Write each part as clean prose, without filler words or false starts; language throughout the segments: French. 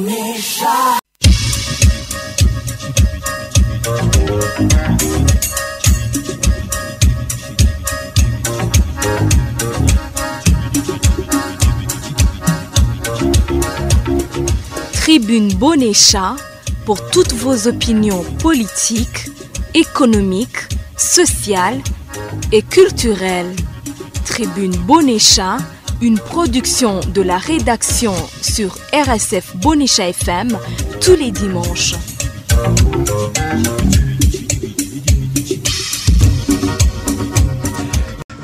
Bonécha. Tribune Bonécha pour toutes vos opinions politiques, économiques, sociales et culturelles. Tribune Bonécha, une production de la rédaction sur RSF Bonécha FM tous les dimanches.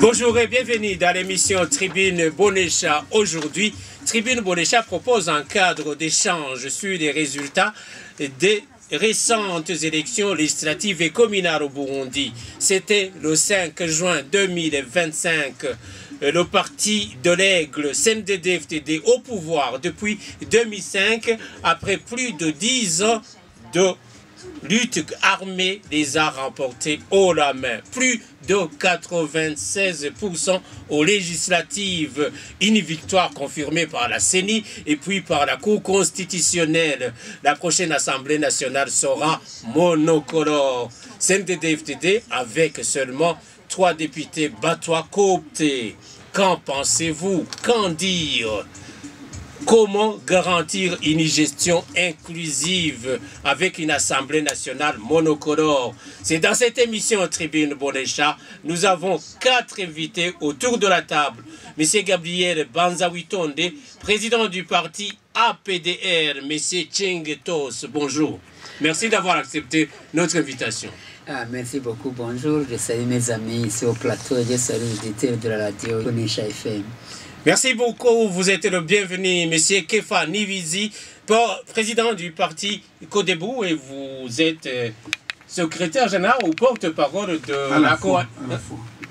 Bonjour et bienvenue dans l'émission Tribune Bonécha. Aujourd'hui, Tribune Bonécha propose un cadre d'échange sur les résultats des récentes élections législatives et communales au Burundi. C'était le 5 juin 2025. Le parti de l'Aigle, CNDD-FDD, au pouvoir depuis 2005, après plus de 10 ans de lutte armée, les a remportés haut la main. Plus de 96% aux législatives. Une victoire confirmée par la CENI et puis par la Cour constitutionnelle. La prochaine Assemblée nationale sera monocolore. CNDD-FDD avec seulement 3 députés batois cooptés. Qu'en pensez-vous? Qu'en dire? Comment garantir une gestion inclusive avec une Assemblée nationale monocolore? C'est dans cette émission Tribune Bonécha. Nous avons 4 invités autour de la table. Monsieur Gabriel Banzawitonde, président du parti APDR. Monsieur Tchengetos, bonjour. Merci d'avoir accepté notre invitation. Merci beaucoup, bonjour. Je salue mes amis ici au plateau et je salue les auditeurs de la radio Bonécha FM. Merci beaucoup, vous êtes le bienvenu, monsieur Kefa Nivizi, président du parti Codebou, et vous êtes secrétaire général ou porte-parole de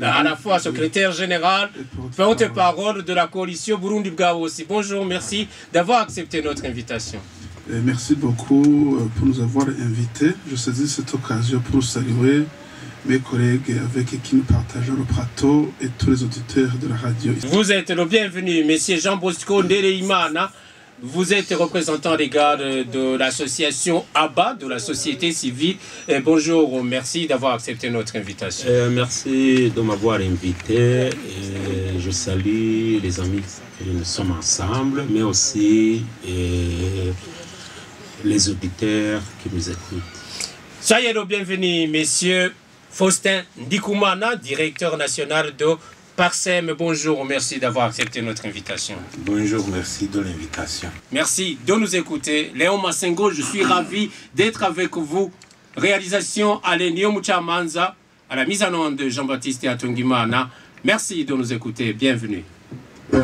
à la fois secrétaire général, porte-parole de la coalition Burundi Bwa aussi. Bonjour, merci d'avoir accepté notre invitation. Merci beaucoup pour nous avoir invités. Je saisis cette occasion pour saluer mes collègues avec qui nous partageons le plateau et tous les auditeurs de la radio. Vous êtes le bienvenu, monsieur Jean-Bosco Ndeleimana. Vous êtes représentant légal de l'association ABBA, de la société civile. Bonjour, merci d'avoir accepté notre invitation. Merci de m'avoir invité. Je salue les amis que nous sommes ensemble, mais aussi les auditeurs qui nous écoutent. Soyez le bienvenu, messieurs. Faustin Ndikoumana, directeur national de Parsem. Bonjour, merci d'avoir accepté notre invitation. Bonjour, merci de l'invitation. Merci de nous écouter. Léon Massengo, je suis ravi d'être avec vous. Réalisation Alenio Muchamanza, à la mise en onde de Jean-Baptiste Atungimana. Merci de nous écouter. Bienvenue. Le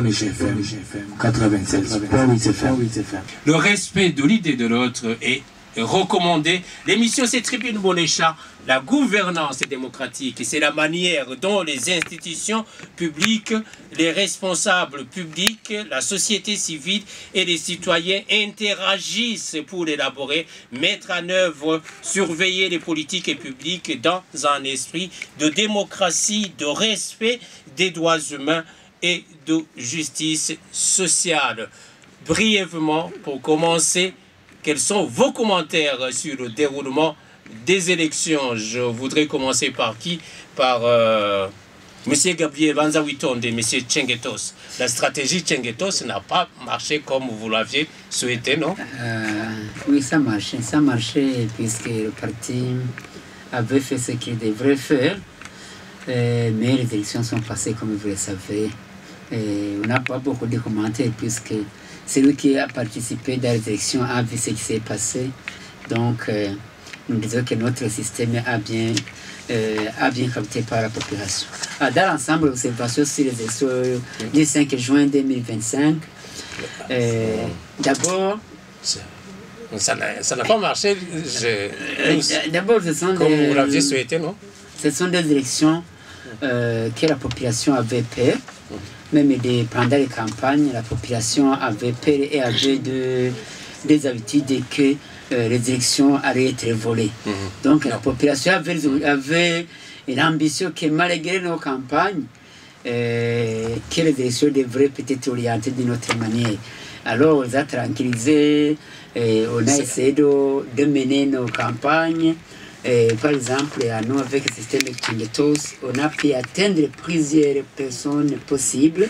respect de l'idée de l'autre est recommandé. L'émission c'est Tribune Bonécha, la gouvernance démocratique, et c'est la manière dont les institutions publiques, les responsables publics, la société civile et les citoyens interagissent pour l'élaborer, mettre en œuvre, surveiller les politiques publiques dans un esprit de démocratie, de respect des droits humains et de justice sociale. Brièvement, pour commencer, quels sont vos commentaires sur le déroulement des élections? Je voudrais commencer par qui? Par M. Gabriel Banzawitonde et M. Tchengetos. La stratégie Tchengetos n'a pas marché comme vous l'aviez souhaité, non? Oui, ça marchait. Ça marchait puisque le parti avait fait ce qu'il devrait faire. Mais les élections sont passées comme vous le savez. On n'a pas beaucoup de commentaires puisque celui qui a participé dans les élections a vu ce qui s'est passé. Donc, nous disons que notre système a bien capté par la population. Dans l'ensemble, l'observation sur les élections du 5 juin 2025, d'abord... Ça n'a pas marché. D'abord, ce sont comme vous l'aviez souhaité, non? Ce sont des élections que la population avait peur. Même pendant les campagnes, la population avait peur et avait des habitudes que les élections allaient être volées. Donc la population avait l'ambition que malgré nos campagnes, que les élections devraient peut-être orienter d'une autre manière. Alors, on les a tranquillisés, et on a essayé de mener nos campagnes. Et, par exemple, à nous, avec le système Kingetos, on a pu atteindre plusieurs personnes possibles.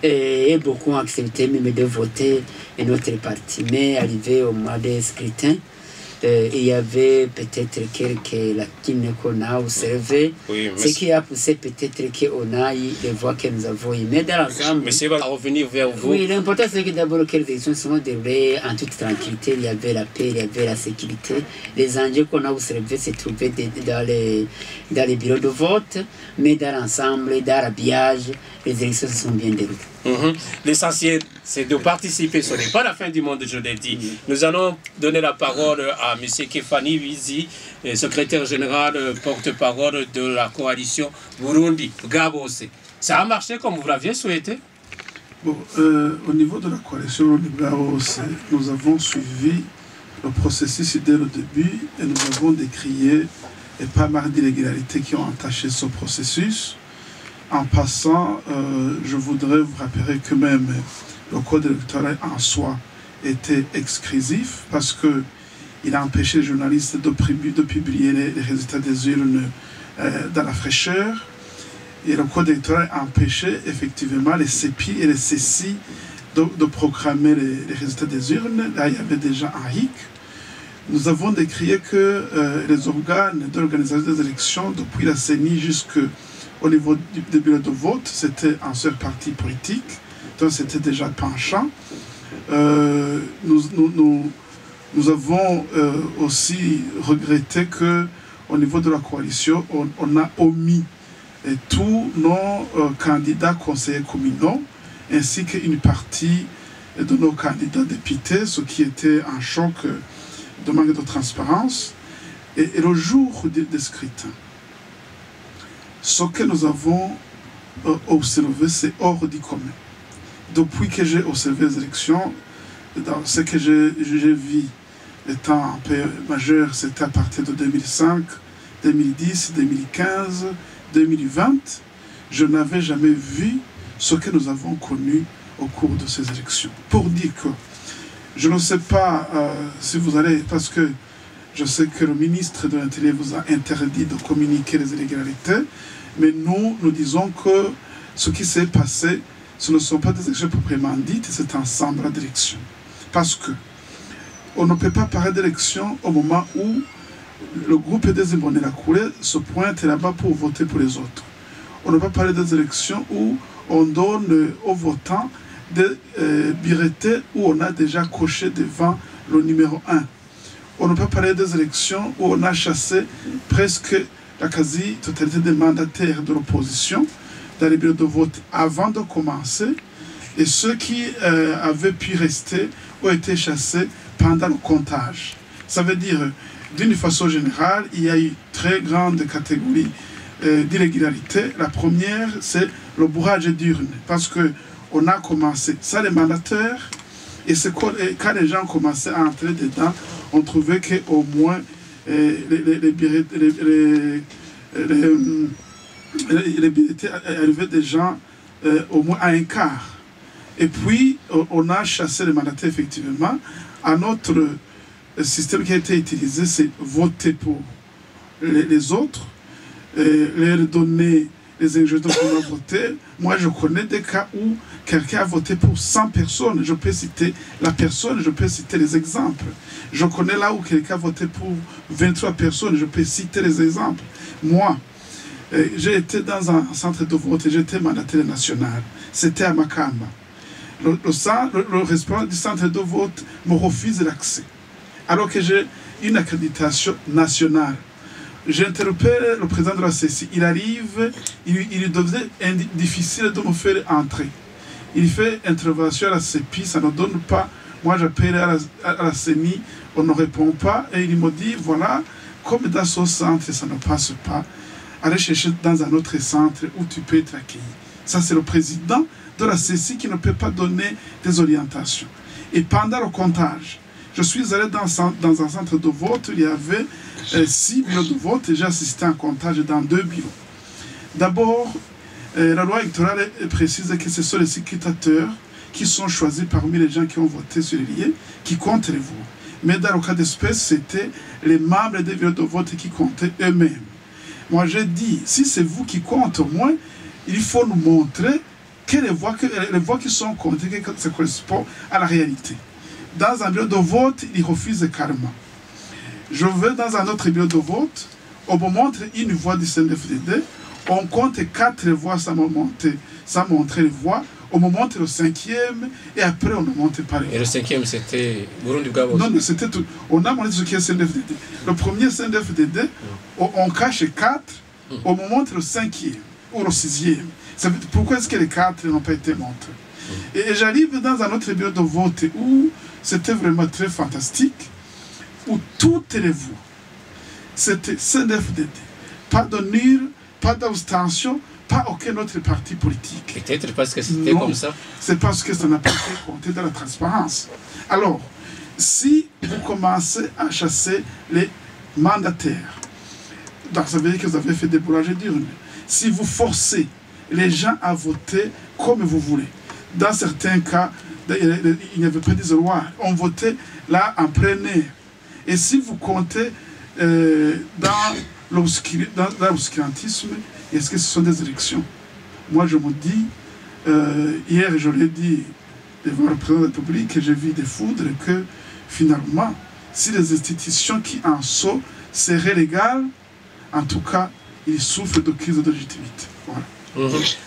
Et beaucoup ont accepté même de voter notre parti. Mais arrivé au mois de scrutin, il y avait peut-être quelques lacunes qu'on a observées, ce qui a poussé peut-être qu'on a eu des voix que nous avons eues. Mais dans l'ensemble, Monsieur va revenir vers vous. Oui, l'important c'est que d'abord que les élections sont déroulées en toute tranquillité, il y avait la paix, il y avait la sécurité. Les enjeux qu'on a observés se trouvaient dans les bureaux de vote, mais dans l'ensemble, dans l'habillage, les élections se sont bien déroulées. L'essentiel, c'est de participer. Ce n'est pas la fin du monde, je l'ai dit. Nous allons donner la parole à M. Kefani Wizi, secrétaire général, porte-parole de la coalition Burundi, Gabose. Ça a marché comme vous l'aviez souhaité? Bon, au niveau de la coalition Burundi Gabose, nous avons suivi le processus dès le début et nous avons décrié pas mal d'irrégularités qui ont entaché ce processus. En passant, je voudrais vous rappeler que même le code électoral en soi était exclusif parce qu'il a empêché les journalistes de publier les résultats des urnes dans la fraîcheur. Et le code électoral a empêché effectivement les CEPI et les CECI de proclamer les résultats des urnes. Là, il y avait déjà un hic. Nous avons décrié que les organes de l'organisation des élections, depuis la CENI jusqu'au niveau des bureaux de vote, c'était un seul parti politique, donc c'était déjà penchant. Nous avons aussi regretté qu'au niveau de la coalition, on a omis tous nos candidats conseillers communaux, ainsi qu'une partie de nos candidats députés, ce qui était un choc de manque de transparence. Et le jour des scrutins, ce que nous avons observé, c'est hors du commun. Depuis que j'ai observé les élections, dans ce que j'ai vu étant un peu majeur, c'était à partir de 2005, 2010, 2015, 2020, je n'avais jamais vu ce que nous avons connu au cours de ces élections. Pour dire que, je ne sais pas si vous allez, parce que je sais que le ministre de l'Intérieur vous a interdit de communiquer les irrégularités, mais nous disons que ce qui s'est passé, ce ne sont pas des élections proprement dites, c'est un ensemble d'élections. Parce que on ne peut pas parler d'élections au moment où le groupe des Imbonerakure se pointe là-bas pour voter pour les autres. On ne peut pas parler des élections où on donne aux votants des bulletins où on a déjà coché devant le numéro 1. On ne peut pas parler des élections où on a chassé presque la quasi-totalité des mandataires de l'opposition dans les bureaux de vote avant de commencer, et ceux qui avaient pu rester ont été chassés pendant le comptage. Ça veut dire, d'une façon générale, il y a eu très grande catégorie d'irrégularité. La première, c'est le bourrage d'urnes, parce qu'on a commencé, ça les mandataires, et quand les gens commençaient à entrer dedans, on trouvait qu'au moins les billets arrivaient des gens au moins à un quart. Et puis, on a chassé les mandataires effectivement. Un autre système qui a été utilisé, c'est voter pour les autres, leur donner les ingrédients pour voter. Moi, je connais des cas où quelqu'un a voté pour 100 personnes. Je peux citer la personne, je peux citer les exemples. Je connais là où quelqu'un a voté pour 23 personnes, je peux citer les exemples. Moi, j'ai été dans un centre de vote et j'étais mandataire national. C'était à Makamba. Le responsable du centre de vote me refuse l'accès, alors que j'ai une accréditation nationale. J'ai interrompu le président de la CECI. Il arrive, il devenait difficile de me faire entrer. Il fait intervention à la CEPI, ça ne donne pas. Moi, j'appelle à la CENI, on ne répond pas. Et il me dit, voilà, comme dans ce centre, ça ne passe pas, allez chercher dans un autre centre où tu peux être accueilli. Ça, c'est le président de la CECI qui ne peut pas donner des orientations. Et pendant le comptage, je suis allé dans un centre de vote, il y avait 6 bureaux de vote et j'ai assisté à un comptage dans 2 bureaux. D'abord, la loi électorale précise que ce sont les scrutateurs qui sont choisis parmi les gens qui ont voté sur les liens, qui comptent les voix. Mais dans le cas d'espèce, c'était les membres des bureaux de vote qui comptaient eux-mêmes. Moi, j'ai dit, si c'est vous qui comptez, au moins, il faut nous montrer que les voix qui sont comptées, que ça correspond à la réalité. Dans un bureau de vote, ils refusent carrément. Je vais dans un autre bureau de vote, on me montre une voix du CNDD-FDD, on compte 4 voix sans montrer les voix, on me montre le 5e et après on ne montre pas les voix. Et le 5e c'était Burundi Gabo? Non, c'était tout. On a montré ce qui est CNDD-FDD. Le premier CNDD-FDD, on cache 4, on me montre le 5e ou le 6e. Pourquoi est-ce que les 4 n'ont pas été montrés? Et j'arrive dans un autre bureau de vote où c'était vraiment très fantastique, où toutes les voix, c'était CNDD-FDD. Pas de NUR, pas d'abstention, pas aucun autre parti politique. Peut-être parce que c'était comme ça. C'est parce que ça n'a pas été compté dans la transparence. Alors, si vous commencez à chasser les mandataires, donc ça veut dire que vous avez fait des bourrages d'urnes. Si vous forcez les gens à voter comme vous voulez, dans certains cas, il n'y avait pas d'isoloir. On votait là en plein air. Et si vous comptez dans l'obscurantisme, est-ce que ce sont des élections? Moi, je me dis, hier, je l'ai dit devant le président de la République, que j'ai vu des foudres, que finalement, si les institutions qui en sont seraient légales, en tout cas, ils souffrent de crise de légitimité. Voilà.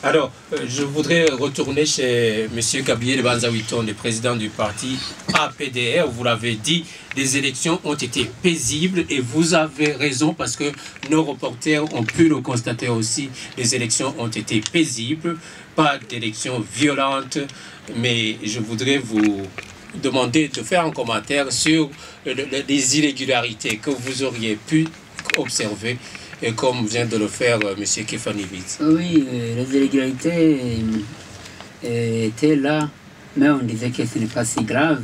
Alors, je voudrais retourner chez M. Gabriel de Banzawiton, le président du parti APDR. Vous l'avez dit, les élections ont été paisibles et vous avez raison parce que nos reporters ont pu le constater aussi. Les élections ont été paisibles, pas d'élections violentes, mais je voudrais vous demander de faire un commentaire sur les irrégularités que vous auriez pu observer, et comme vient de le faire M. Kefanivitz. Oui, les irrégularités étaient là, mais on disait que ce n'est pas si grave.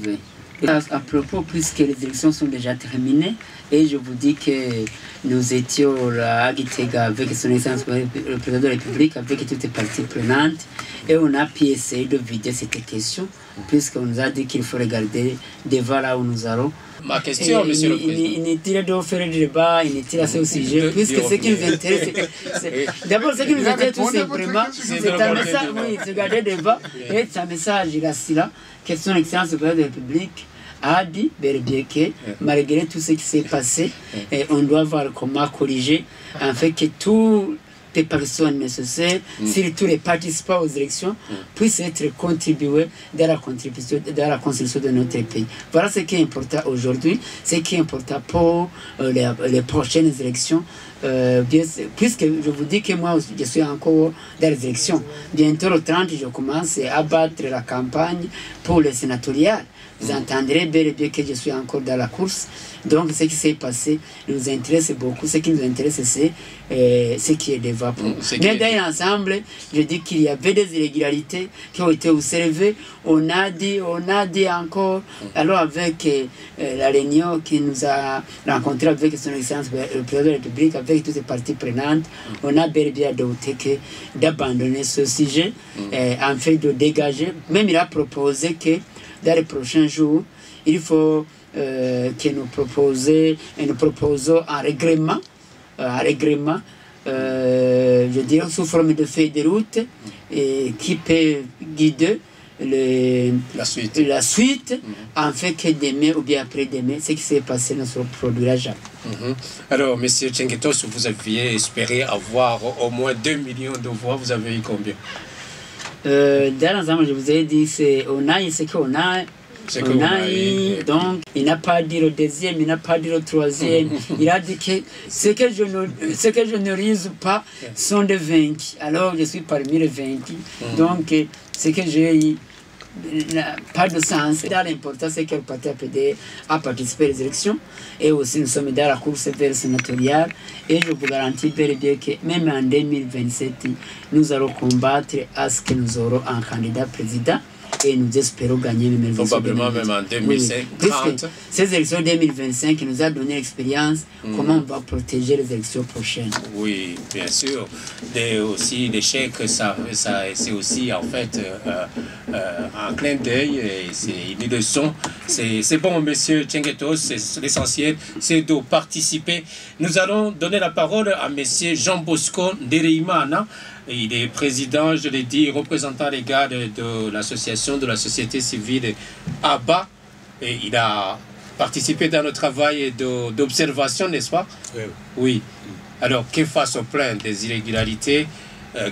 À propos, puisque les élections sont déjà terminées, et je vous dis que nous étions là à Gitega avec son excellence le président de la République, avec toutes les parties prenantes, et on a pu essayer de vider cette question, puisqu'on nous a dit qu'il faut regarder devant là où nous allons. Ma question, monsieur le président. Inutile de faire le débat, inutile à ce sujet, puisque ce qui nous intéresse, d'abord ce qui nous intéresse tout simplement, c'est un message, oui, c'est regarder le débat, et c'est un message là, que son excellence le président de la République a dit, bien que malgré tout ce qui s'est passé, on doit voir comment corriger, en fait que toutes les personnes nécessaires, surtout les participants aux élections, puissent être contribués dans la construction de notre pays. Voilà ce qui est important aujourd'hui, ce qui est important pour les prochaines élections. Puisque je vous dis que moi je suis encore dans les élections. Bientôt le 30, je commence à battre la campagne pour les sénatoriales. Vous entendrez bel et bien que je suis encore dans la course. Donc ce qui s'est passé nous intéresse beaucoup. Ce qui nous intéresse, c'est ce qui est devant. Mais dans l'ensemble, je dis qu'il y avait des irrégularités qui ont été observées. On a dit encore. Alors avec la réunion qui nous a rencontré avec son excellence le président de la République, avec toutes les parties prenantes, on a bel et bien adopté d'abandonner ce sujet, en fait de dégager. Même il a proposé que dans les prochains jours, il faut que nous proposons un règlement, je dirais sous forme de feuille de route, qui peut guider la suite, en fait que demain ou bien après-demain, ce qui s'est passé ne se produira jamais. Alors, M. Tchengetos, vous aviez espéré avoir au moins 2 millions de voix, vous avez eu combien? Dans l'ensemble, je vous ai dit, on a ce qu'on a. Donc, il n'a pas dit le deuxième, il n'a pas dit le troisième. Il a dit que ce que je ne réalise pas sont des vaincus. Alors, je suis parmi les vaincus. Donc, ce que j'ai eu n'a pas de sens. L'important, c'est que le parti APD a participé aux élections. Et aussi, nous sommes dans la course vers le sénatorial. Et je vous garantis bel et bien que même en 2027, nous allons combattre à ce que nous aurons un candidat président. et nous espérons gagner même probablement même en 2030. Ces élections 2025 nous a donné l'expérience comment on va protéger les élections prochaines. Oui, bien sûr. Aussi l'échec, c'est aussi en fait un clin d'œil, c'est une leçon. C'est bon, monsieur Tchengetos, l'essentiel, c'est de participer. Nous allons donner la parole à monsieur Jean Bosco Ndereimana. Il est président, je l'ai dit, représentant légal de l'association de la société civile ABA. Et il a participé dans le travail d'observation, n'est-ce pas? Oui. Oui. Alors, que face aux plaintes des irrégularités,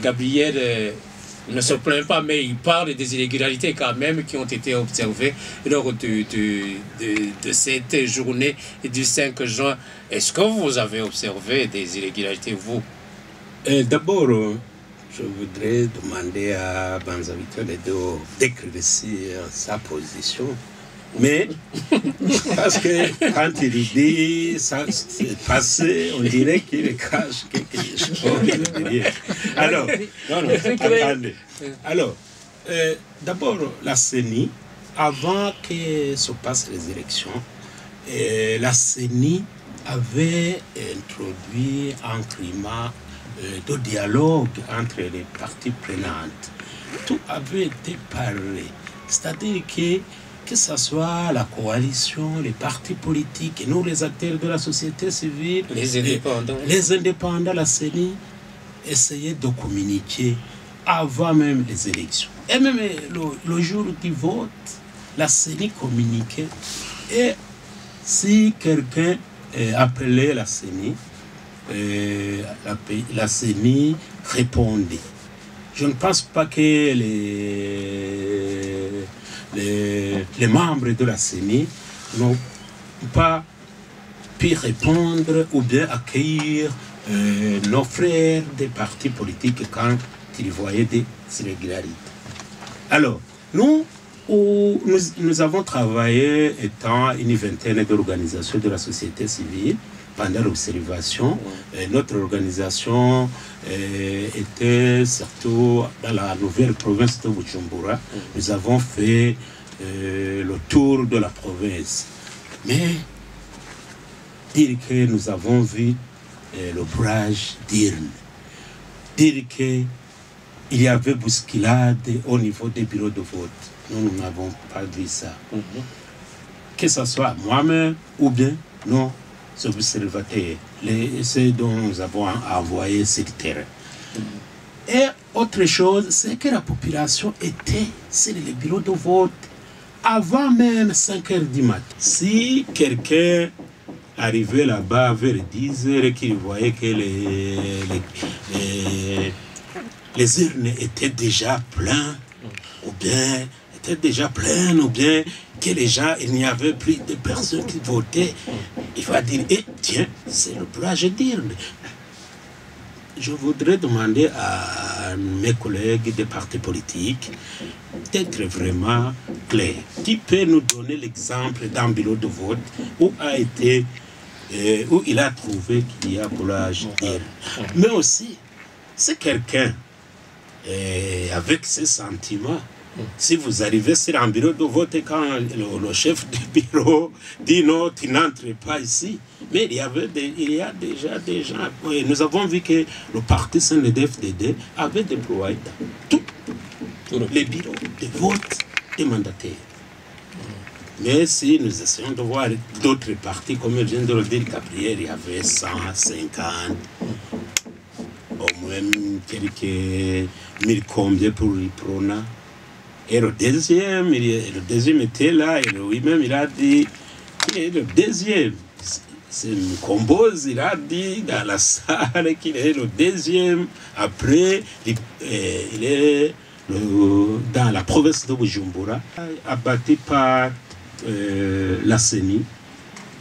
Gabriel ne se plaint pas, mais il parle des irrégularités quand même qui ont été observées lors de cette journée du 5 juin. Est-ce que vous avez observé des irrégularités, vous? D'abord, je voudrais demander à Banzavito de décrire sa position. Mais, parce que quand il dit ça c'est passé, on dirait qu'il cache quelque chose derrière. Alors, attendez. Alors, d'abord, la CENI, avant que se passent les élections, la CENI avait introduit un climat de dialogue entre les parties prenantes. Tout avait été parlé. C'est-à-dire que ce soit la coalition, les partis politiques, et nous les acteurs de la société civile, les indépendants, la CENI, essayaient de communiquer avant même les élections. Et même le jour du vote, la CENI communiquait. Et si quelqu'un appelait la CENI, la CENI répondait. Je ne pense pas que les membres de la CENI n'ont pas pu répondre ou bien accueillir nos frères des partis politiques quand ils voyaient des irrégularités. Alors, nous avons travaillé étant une vingtaine d'organisations de la société civile pendant l'observation. Notre organisation était surtout dans la nouvelle province de Bujumbura. Nous avons fait le tour de la province. Mais dire que nous avons vu le barrage d'Irne, dire qu'il y avait bousculade au niveau des bureaux de vote, nous n'avons pas vu ça. Que ce soit moi-même ou bien non, ce observateur, ceux dont nous avons envoyé sur le terrain. Et autre chose, c'est que la population était sur les bureaux de vote avant même 5 heures du matin. Si quelqu'un arrivait là-bas vers 10 heures et qu'il voyait que les urnes étaient déjà pleines, ou bien que les gens, il n'y avait plus de personnes qui votaient, il va dire, tiens, c'est le barrage d'Irne. Je voudrais demander à mes collègues des partis politiques d'être vraiment clairs. Qui peut nous donner l'exemple d'un bureau de vote où il a trouvé qu'il y a barrage d'Irne? Mais aussi, c'est quelqu'un avec ses sentiments. Si vous arrivez sur un bureau de vote et quand le chef du bureau dit non, tu n'entres pas ici, mais il y a déjà des gens. Nous avons vu que le parti CNDD-FDD avait déployé tous les bureaux de vote des mandataires. Mais si nous essayons de voir d'autres partis, comme je viens de le dire, Gabriel, il y avait 150, au moins quelques mille combien pour l'Iprona. Et le deuxième était là, et lui-même, il a dit, et le deuxième, c'est Mkombos, il a dit dans la salle qu'il est le deuxième. Après, il est dans la province de Bujumbura, abattu par la CENI.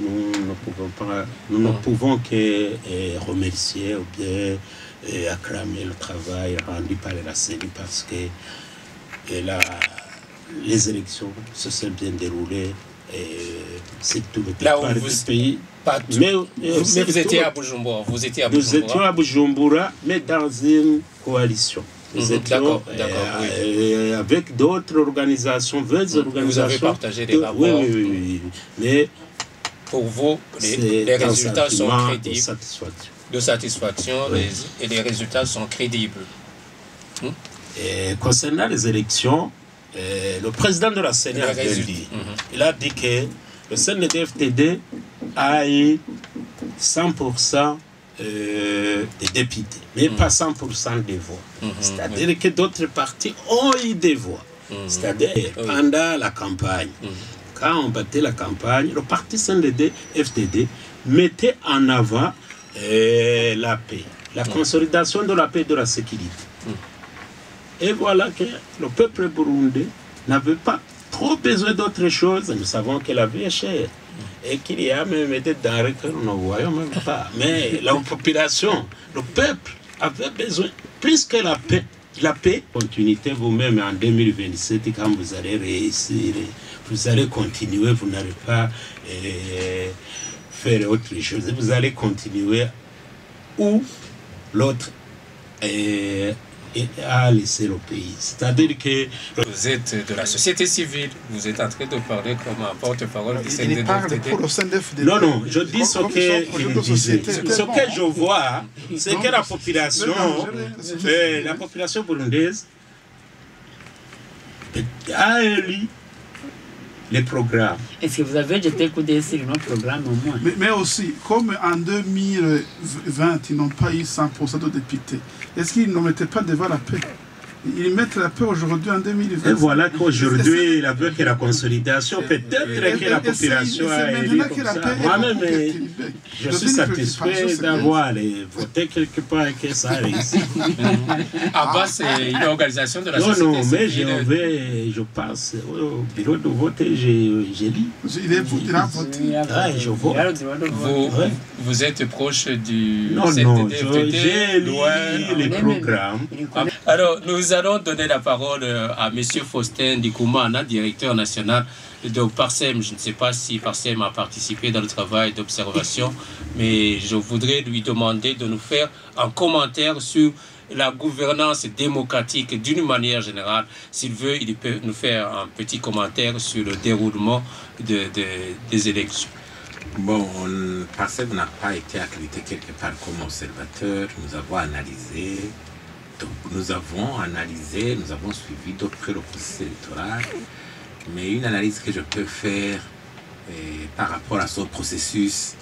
Nous ne pouvons que remercier ou bien acclamer le travail rendu par la CENI parce que les élections se sont bien déroulées c'est tout le territoire du pays. Mais vous étiez à Bujumbura. Nous étions à Bujumbura, mais dans une coalition. Nous étions avec d'autres organisations, 20 organisations. Vous avez partagé des rapports. Oui. Mais pour vous, les résultats sont crédibles. De satisfaction et les résultats sont crédibles. Et concernant les élections, le président de la CENI a dit, il a dit que le CNDD-FDD a eu 100% des députés, mais pas 100% des voix. C'est-à-dire que d'autres partis ont eu des voix. C'est-à-dire pendant la campagne. Quand on battait la campagne, le parti CNDD-FDD mettait en avant la paix, la consolidation de la paix et de la sécurité. Et voilà que le peuple burundais n'avait pas trop besoin d'autre chose. Nous savons que la vie est chère et qu'il y a même des denrées que nous ne voyons même pas. Mais la population, le peuple avait besoin plus que la paix. La paix, continuité vous-même en 2027, quand vous allez réussir, vous allez continuer, vous n'allez pas faire autre chose. Vous allez continuer où l'autre a laissé le pays. C'est-à-dire que... Vous êtes de la société civile, vous êtes en train de parler comme un porte-parole du CNDD-FDD. Il parle pour le CNDD-FDD. Non, je dis ce que disait. Ce que je vois, c'est que la population burundaise a élu les programmes. Est-ce que vous avez jeté coup d'œil sur nos programmes au moins? Mais aussi, comme en 2020, ils n'ont pas eu 100% de députés, est-ce qu'ils ne mettaient pas devant la paix? Ils mettent la paix aujourd'hui en 2020. Et voilà qu'aujourd'hui, il avec la consolidation, peut-être que la population a élu comme ça. Moi-même, je suis satisfait d'avoir voté quelque part et que ça réussit. Abbas, c'est une organisation de la société civile. Non, mais je passe au bureau de vote et j'ai lu. Il a voté. Je vote. Vous êtes proche du CNDD-FDD? J'ai lu les programmes. Alors, nous allons donner la parole à M. Faustin Ndikoumana, directeur national de Parsem. Je ne sais pas si Parsem a participé dans le travail d'observation, mais je voudrais lui demander de nous faire un commentaire sur la gouvernance démocratique d'une manière générale. S'il veut, il peut nous faire un petit commentaire sur le déroulement des élections. Bon, Parsem n'a pas été accrédité quelque part comme observateur. Nous avons analysé. Donc, nous avons analysé, nous avons suivi d'autres le processus électoral, mais une analyse que je peux faire par rapport à ce processus.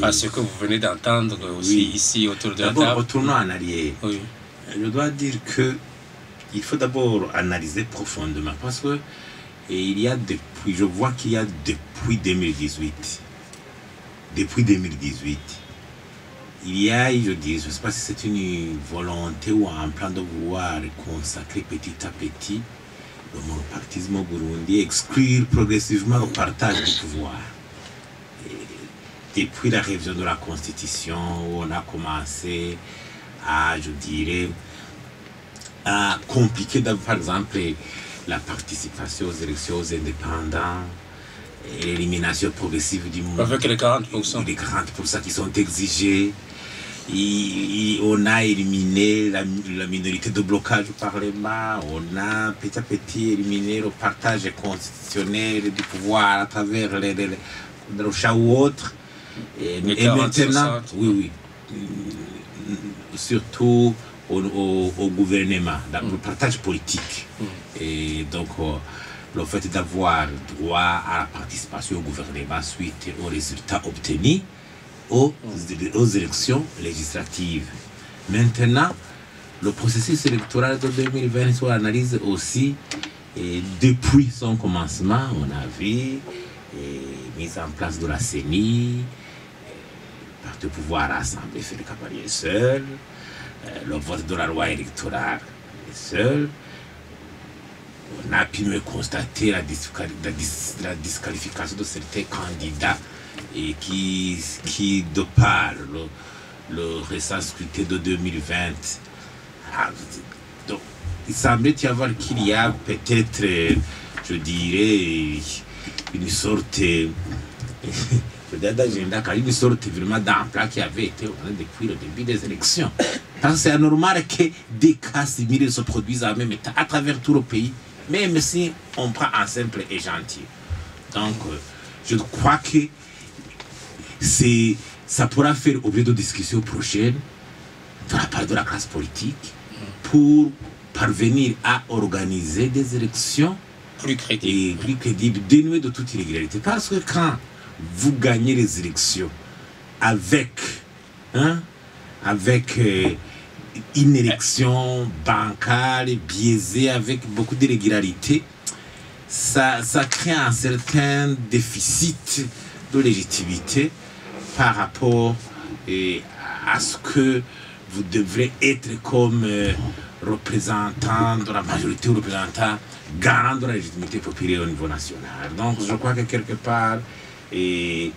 À ce que vous venez d'entendre aussi ici autour de la table. D'abord, retournons en arrière. Oui. Je dois dire qu'il faut d'abord analyser profondément parce que je vois qu'il y a depuis 2018. Depuis 2018. Il y a, je ne sais pas si c'est une volonté ou un plan de vouloir consacrer petit à petit le monopartisme burundais, exclure progressivement le partage du pouvoir. Et depuis la révision de la Constitution, où on a commencé à, je dirais, à compliquer, par exemple, la participation aux élections aux indépendants, l'élimination progressive du monde. Avec les 40%. Les 40% qui sont exigés. On a éliminé la minorité de blocage du Parlement, on a petit à petit éliminé le partage constitutionnel du pouvoir à travers le chat ou autre. Et maintenant, oui, surtout au gouvernement, dans le partage politique. Et donc, le fait d'avoir droit à la participation au gouvernement suite aux résultats obtenus aux élections législatives. Maintenant, le processus électoral de 2020 soit analyse aussi, et depuis son commencement, on a vu mise en place de la CENI, le parti au pouvoir assemblée fait le campagne seul, le vote de la loi électorale seul. On a pu me constater la disqualification de certains candidats et qui de par le récent scrutin de 2020, donc il semblait y avoir qu'il y a peut-être, je dirais, une sorte d'agenda car une sorte vraiment d'emploi qui avait été ordonné depuis le début des élections. Parce que c'est anormal que des cas similaires se produisent en même temps à travers tout le pays, même si on prend un simple échantillon. Donc, je crois que ça pourra faire objet de discussions prochaines de la part de la classe politique pour parvenir à organiser des élections plus crédibles, dénuées de toute irrégularité. Parce que quand vous gagnez les élections avec une élection bancale, biaisée, avec beaucoup d'irrégularité, ça crée un certain déficit de légitimité par rapport à ce que vous devrez être comme représentant de la majorité ou représentant garant de la légitimité populaire au niveau national. Donc je crois que quelque part, et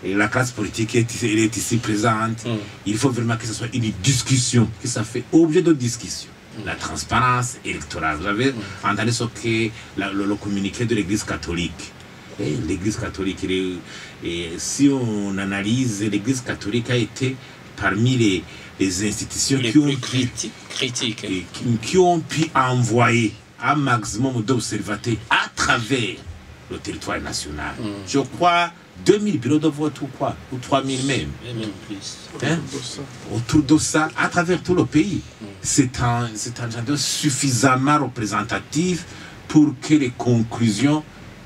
la classe politique elle est ici présente. Il faut vraiment que ce soit une discussion, que ça fait objet de discussion. La transparence électorale. Vous avez entendu ce que le communiqué de l'Église catholique. L'Église catholique, si on analyse, l'Église catholique a été parmi les institutions qui ont pu envoyer un maximum d'observateurs à travers le territoire national. Je crois 2000 bureaux de vote ou quoi, ou 3000 même. Et même plus. Autour de ça, à travers tout le pays. C'est un genre suffisamment représentatif pour que les conclusions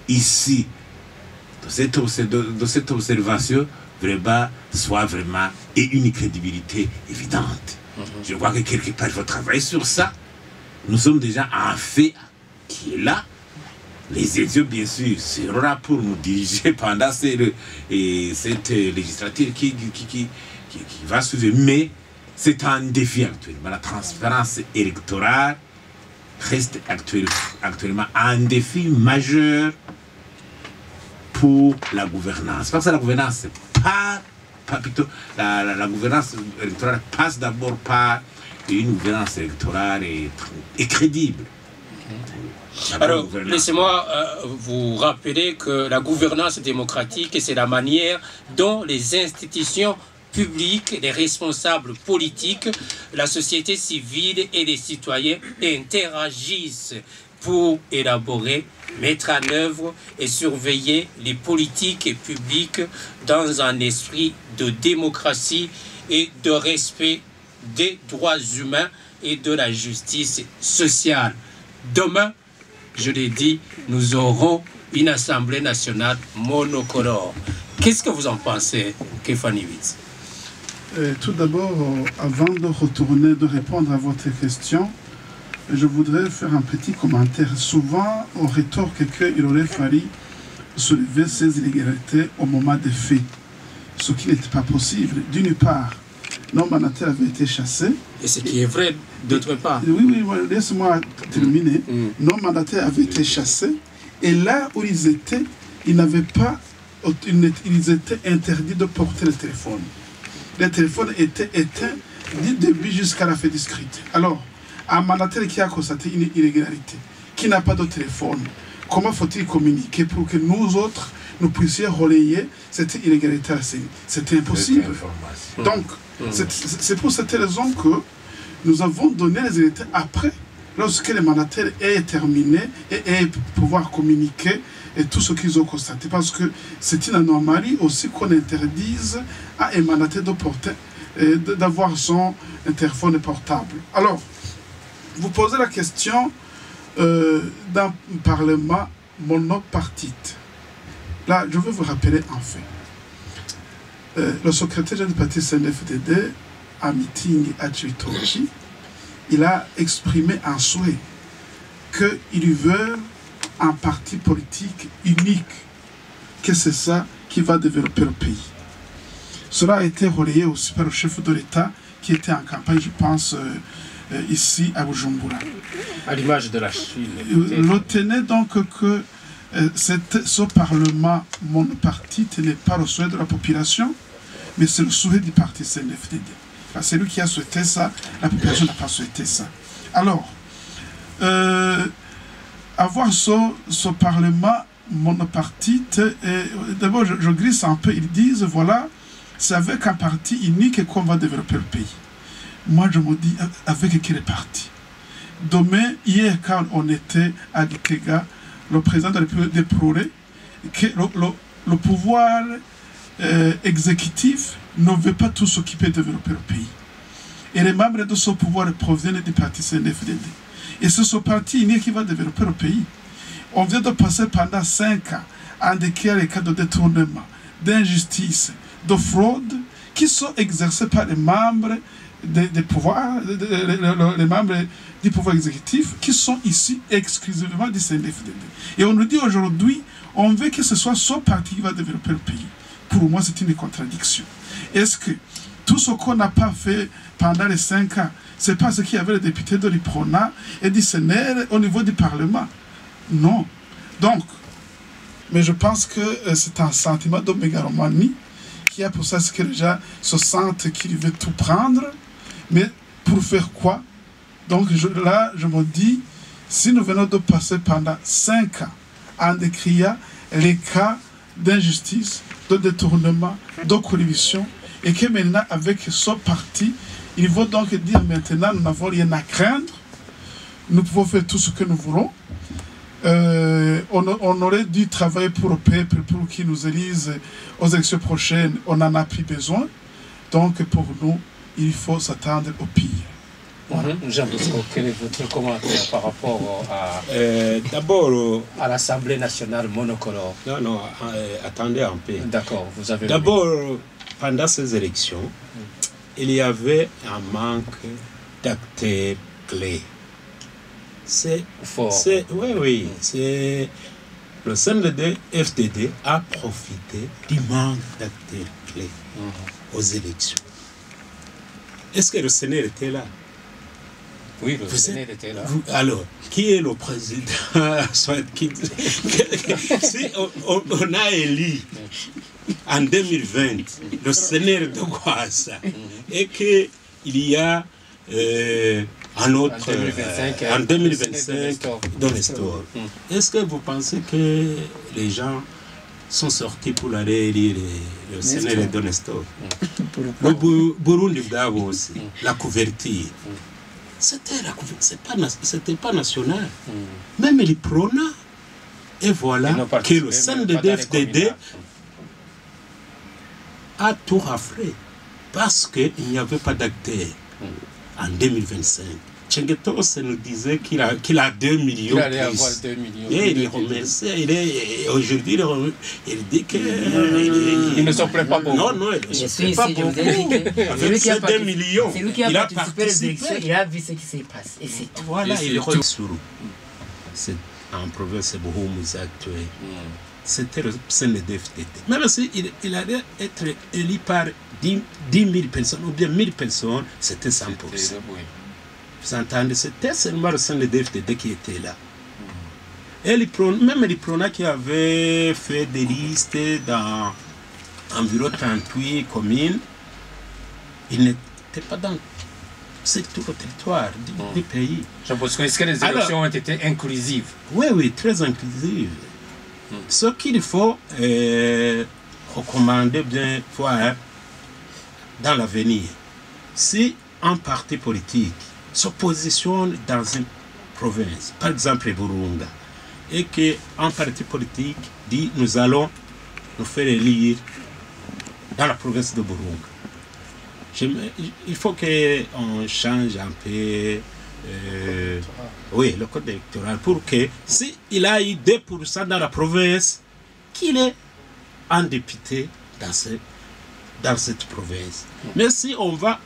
ici, de cette observation, vraiment, soient vraiment et une crédibilité évidente. Je crois que quelque part, il faut travailler sur ça. Nous sommes déjà un fait qui est là. Les élections, bien sûr, seront là pour nous diriger pendant cette législature qui va suivre. Mais c'est un défi actuellement. La transparence électorale reste actuellement un défi majeur pour la gouvernance. Parce que la gouvernance, la gouvernance électorale passe d'abord par une gouvernance électorale et crédible. Alors, laissez-moi vous rappeler que la gouvernance démocratique, c'est la manière dont les institutions publiques, les responsables politiques, la société civile et les citoyens interagissent pour élaborer, mettre en œuvre et surveiller les politiques publiques dans un esprit de démocratie et de respect des droits humains et de la justice sociale. Demain, je l'ai dit, nous aurons une Assemblée nationale monocolore. Qu'est-ce que vous en pensez, Képhanie Witz? Tout d'abord, avant de répondre à votre question, je voudrais faire un petit commentaire. Souvent, on rétorque qu'il aurait fallu soulever ces inégalités au moment des faits, ce qui n'était pas possible. D'une part, nos mandataires avaient été chassés. Et ce qui est vrai, d'autre part. Oui, laisse-moi terminer. Nos mandataires avaient été chassés. Et là où ils étaient, ils étaient interdits de porter le téléphone. Les téléphones étaient éteints du début jusqu'à la fin du scrutin. Alors, un mandataire qui a constaté une irrégularité, qui n'a pas de téléphone, comment faut-il communiquer pour que nous autres, nous puissions relayer cette irrégularité à la CENI? C'était impossible. Donc, c'est pour cette raison que nous avons donné les résultats après, lorsque les mandataires aient terminé et aient pouvoir communiquer et tout ce qu'ils ont constaté. Parce que c'est une anomalie aussi qu'on interdise à un mandataire d'avoir son téléphone portable. Alors, vous posez la question d'un parlement monopartite. Là, je veux vous rappeler en fait. Le secrétaire général du parti CNDD-FDD, à meeting à Chibitoki, il a exprimé un souhait qu'il veut un parti politique unique, que c'est ça qui va développer le pays. Cela a été relayé aussi par le chef de l'État qui était en campagne, je pense, ici à Bujumbura. À l'image de la Chine. Retenez donc que ce parlement monopartite n'est pas le souhait de la population, mais c'est le souhait du parti CNDD-FDD. C'est lui qui a souhaité ça, la population n'a pas souhaité ça. Alors, avoir ce parlement monopartite. D'abord, je glisse un peu. Ils disent, voilà, c'est avec un parti unique qu'on va développer le pays. Moi, je me dis, avec quel parti? Demain, hier, quand on était à Gitega, le président de la République déplorait que le pouvoir exécutif ne veut pas tout s'occuper de développer le pays. Et les membres de ce pouvoir proviennent du parti CNFDD. Et c'est ce parti unique qui va développer le pays. On vient de passer pendant 5 ans à décrire les cas de détournement, d'injustice, de fraude qui sont exercés par les membres des pouvoirs, les membres du pouvoir exécutif qui sont ici exclusivement du CNFDD. Et on nous dit aujourd'hui, on veut que ce soit ce parti qui va développer le pays. Pour moi, c'est une contradiction. Est-ce que tout ce qu'on n'a pas fait pendant les 5 ans, c'est parce qu'il y avait les députés de l'IPRONA et du CNR au niveau du Parlement? Non. Donc, mais je pense que c'est un sentiment de mégalomanie qui a pour ça ce que les gens se sentent qu'ils veulent tout prendre. Mais pour faire quoi? Donc là, je me dis, si nous venons de passer pendant 5 ans en décriant les cas d'injustice, de détournement, de corruption, et que maintenant, avec ce parti, il faut donc dire maintenant, nous n'avons rien à craindre, nous pouvons faire tout ce que nous voulons. On aurait dû travailler pour le peuple, pour qu'ils nous élisent aux élections prochaines, on n'en a plus besoin. Donc pour nous, il faut s'attendre au pire. Voilà. Jean-Bosco, quel est votre commentaire par rapport D'abord... à l'Assemblée nationale monocolore? Non, attendez un peu. D'accord, vous avez... D'abord, pendant ces élections, il y avait un manque d'acteurs clés. C'est fort. Oui, c'est... Le CNDD-FDD a profité du manque d'acteurs clés aux élections. Est-ce que le Sénat était là? Oui, le Sénat était là. Alors, qui est le président? Si on a élu en 2020 le Sénat de Guassa et qu'il y a un autre en 2025 dans l'histoire, est-ce que vous pensez que les gens sont sortis pour aller élire le Sénat de Nestor? Le Burundi Gabo aussi, la couverture. C'était pas national. Même les Prona, et voilà que le CNDD-FDD a tout raflé parce qu'il n'y avait pas d'acteurs en 2025. Tchengetos nous disait qu'il a 2 millions. Il allait avoir 2 millions. Et il est remercié. Aujourd'hui, il dit que... Ils ne sont pas beaucoup. Non, je suis ici, je vous ai dit que avec ces 2 millions, c'est lui qui a participé aux élections, il a vu ce qui s'est passé. Et c'est tout. Voilà, il est retourné. C'est en province de Bohumuzakwe. C'était le CNDD-FDD. Même s'il allait être élu par 10 000 personnes ou bien 1000 personnes, c'était 100%. Vous entendez, c'était seulement le CNDD-FDD qui était là. Et même les Prona qui avaient fait des listes dans environ 38 communes, ils n'étaient pas dans tout le territoire du pays. Je pense que est-ce que les élections ont été inclusives? Oui, très inclusives. Ce qu'il faut recommander bien voir dans l'avenir, si un parti politique se positionne dans une province, par exemple le Burunga, et qu'un parti politique dit nous allons nous faire élire dans la province de Burunga. Il faut qu'on change un peu le code électoral pour que s'il a eu 2% dans la province, qu'il ait un député dans cette province. Mais si on va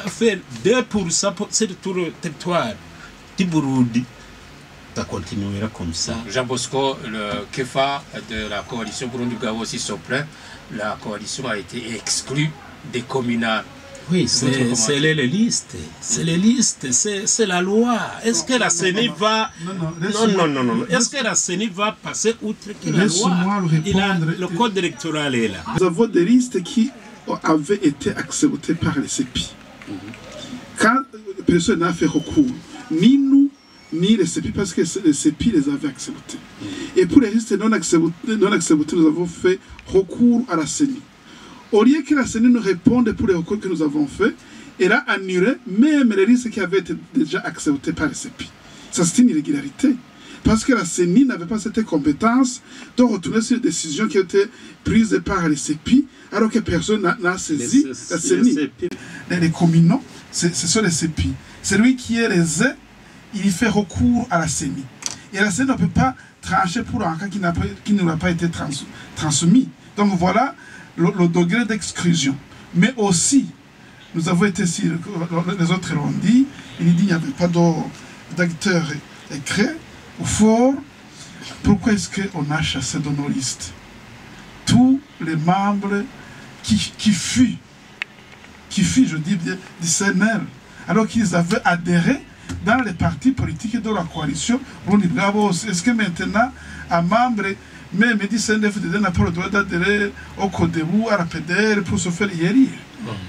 faire 2% sur tout le territoire du Burundi, ça continuera comme ça. Jean Bosco, le KEFA de la coalition Burundi-Gabo aussi se plaint. La coalition a été exclue des communales. Oui, c'est les listes. C'est les listes, c'est la loi. Est-ce que la CENI va... Non. Est-ce que la CENI va passer outre que la loi? Le code électoral est là. Nous avons des listes qui avaient été acceptées par les CEPI. Quand personne n'a fait recours, ni nous, ni les CEPI parce que les CEPI les avaient acceptés. Et pour les risques non acceptés, nous avons fait recours à la CENI. Au lieu que la CENI nous réponde pour les recours que nous avons faits, elle a annulé même les risques qui avaient été déjà acceptés par les CEPI. Ça, c'est une irrégularité. Parce que la CENI n'avait pas cette compétence de retourner sur les décisions qui ont été prises par les CEPI, alors que personne n'a saisi la CENI. Les communaux, ce sont les CEPI. Celui qui est lésé, il fait recours à la CENI. Et la CENI ne peut pas trancher pour un cas qui n'aura pas été transmis. Donc voilà le degré d'exclusion. Mais aussi, nous avons été, si les autres l'ont dit, il dit qu'il n'y avait pas d'acteurs écrits ou forts. Pourquoi est-ce qu'on a chassé de nos listes tous les membres qui fuient, je dis bien, du CNL, alors qu'ils avaient adhéré dans les partis politiques de la coalition. Est-ce que maintenant, un membre, même du CNFDD n'a pas le droit d'adhérer au CODEBU, à la PDR pour se faire hérir?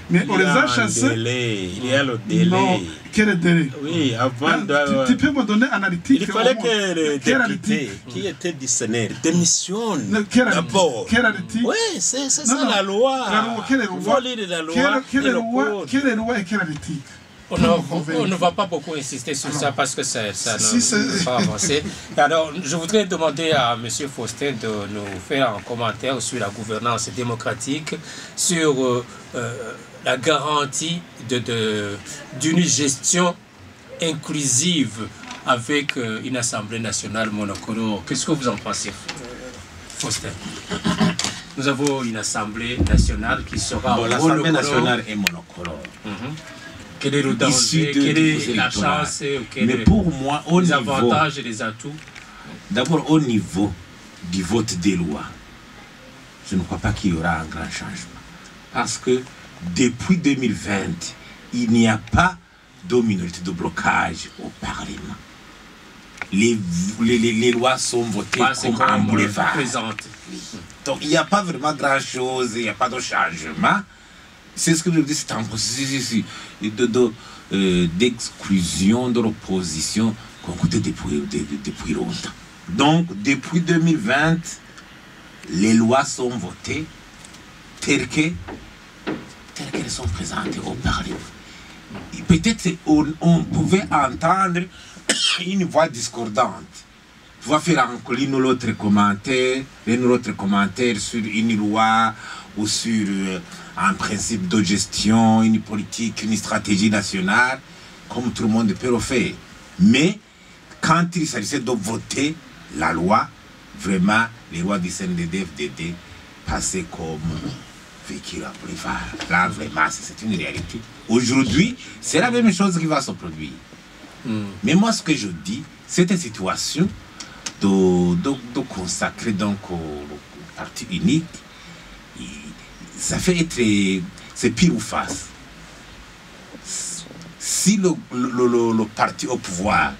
Mais on les a chassés. Il y a le délai. Non, quel délai? Oui, avant de... Tu peux me donner un analytique? Il fallait que les députés qui étaient discernés démissionnent d'abord. Quelle analytique? Oui, c'est ça la loi. La loi, quelle est la loi? Il faut lire la loi. Quelle est la loi et quelle analytique? On ne va pas beaucoup insister sur ça parce que ça ne va pas avancer. Alors, je voudrais demander à M. Faustin de nous faire un commentaire sur la gouvernance démocratique, sur la garantie d'une gestion inclusive avec une Assemblée nationale monocolore. Qu'est-ce que vous en pensez, Faustin? Nous avons une Assemblée nationale qui sera monocolore. L'Assemblée nationale est monocolore. Quel est le danger, quelle est la chance, mais pour moi, les avantages et les atouts? D'abord, au niveau du vote des lois, je ne crois pas qu'il y aura un grand changement. Parce que depuis 2020, il n'y a pas de minorité de blocage au Parlement. Les lois sont votées comme un boulevard. Donc il n'y a pas vraiment grand-chose, il n'y a pas de changement. C'est ce que je dis, c'est un processus d'exclusion de l'opposition qu'on coûtait depuis longtemps. Donc, depuis 2020, les lois sont votées telles qu'elles sont présentées au Parlement. Peut-être on pouvait entendre une voix discordante. Tu vas faire encore l'un ou l'autre commentaire sur une loi ou sur un principe de gestion, une politique, une stratégie nationale, comme tout le monde peut le faire. Mais quand il s'agissait de voter la loi, vraiment, les lois du CNDD-FDD passaient comme véhicule à boulevard. Là, vraiment, c'est une réalité. Aujourd'hui, c'est la même chose qui va se produire. Mais moi, ce que je dis, cette situation de consacrer donc au parti unique, ça fait être, c'est pire ou face. Si le parti au pouvoir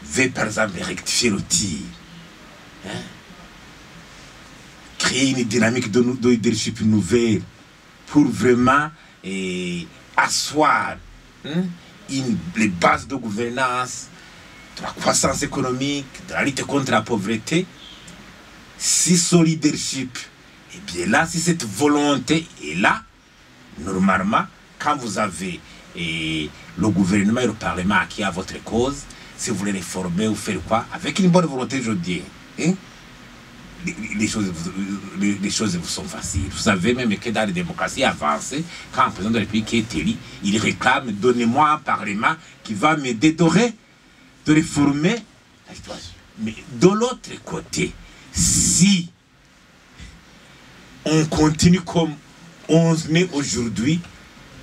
veut par exemple rectifier le tir, créer une dynamique de leadership nouvelle pour vraiment asseoir les bases de gouvernance, de la croissance économique, de la lutte contre la pauvreté, si ce leadership, et bien là, si cette volonté est là, normalement, quand vous avez le gouvernement et le Parlement qui a votre cause, si vous voulez réformer ou faire quoi, avec une bonne volonté, je dis, les choses vous sont faciles. Vous savez même que dans les démocraties avancées, quand un président de la République est élu, il réclame, donnez-moi un Parlement qui va m'aider de réformer la situation. Mais de l'autre côté, si on continue comme on est aujourd'hui,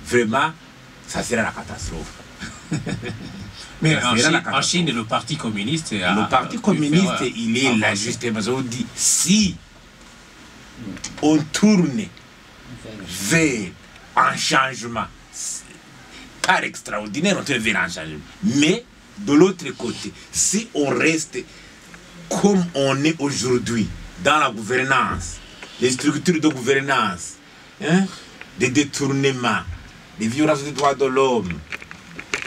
vraiment, ça sera la catastrophe. Mais en Chine, le Parti communiste... Le Parti communiste, il est là justement. Je vous dis, si on tourne vers un changement, pas extraordinaire, on tourne vers un changement. Mais, de l'autre côté, si on reste comme on est aujourd'hui, dans la gouvernance, les structures de gouvernance, des détournements, des violations des droits de l'homme,